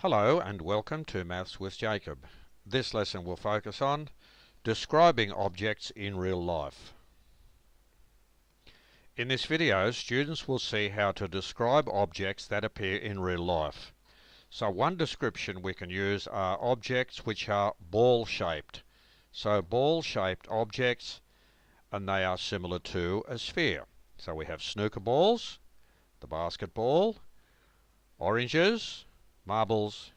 Hello and welcome to Maths with Jacob. This lesson will focus on describing objects in real life. In this video, students will see how to describe objects that appear in real life. So one description we can use are objects which are ball-shaped. So ball-shaped objects, and they are similar to a sphere. So we have snooker balls, the basketball, oranges, marbles,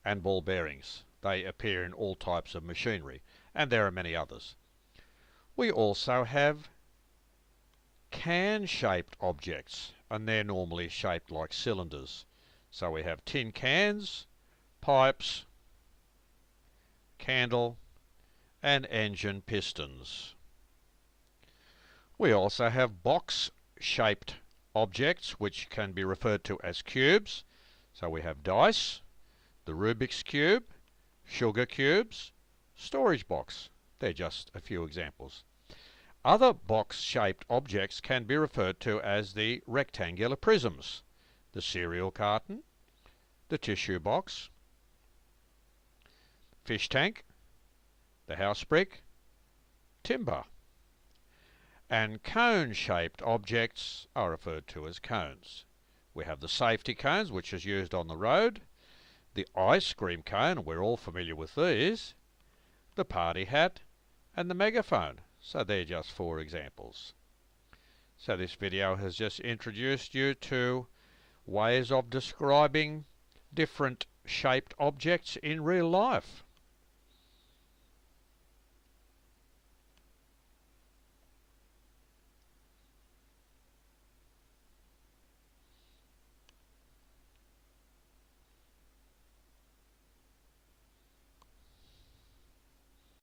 and ball bearings. They appear in all types of machinery, and there are many others. We also have can-shaped objects, and they're normally shaped like cylinders. So we have tin cans, pipes, candle, and engine pistons. We also have box-shaped objects, which can be referred to as cubes. So we have dice, the Rubik's Cube, sugar cubes, storage box. They're just a few examples. Other box-shaped objects can be referred to as the rectangular prisms, the cereal carton, the tissue box, fish tank, the house brick, timber. And cone-shaped objects are referred to as cones. We have the safety cones, which is used on the road, the ice cream cone, we're all familiar with these, the party hat, and the megaphone. So they're just four examples. So this video has just introduced you to ways of describing different shaped objects in real life.